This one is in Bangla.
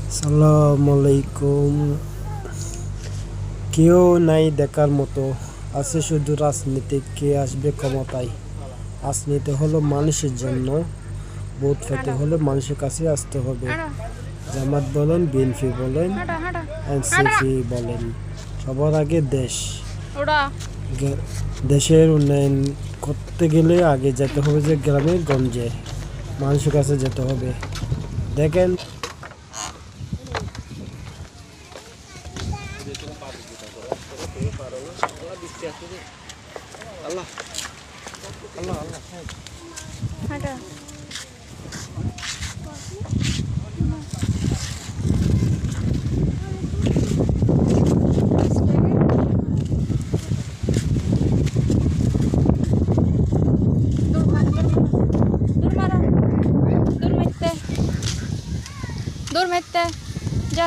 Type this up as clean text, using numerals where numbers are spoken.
আসসালামু আলাইকুম। কেউ নাই দেখার মতো, আছে শুধু রাজনীতি। কে আসবে ক্ষমতায়? রাজনীতি হলো মানুষের জন্য, ভোট পেতে হলে মানুষের কাছে আসতে হবে। জামাত বলেন, বিএনপি বলেন, এনসিপি বলেন, সবার আগে দেশ। দেশের উন্নয়ন করতে গেলে আগে যেতে হবে যে গ্রামে গঞ্জে, মানুষের কাছে যেতে হবে। দেখেন, আল্লাহ আল্লাহ আল্লাহ দূর মেতে যা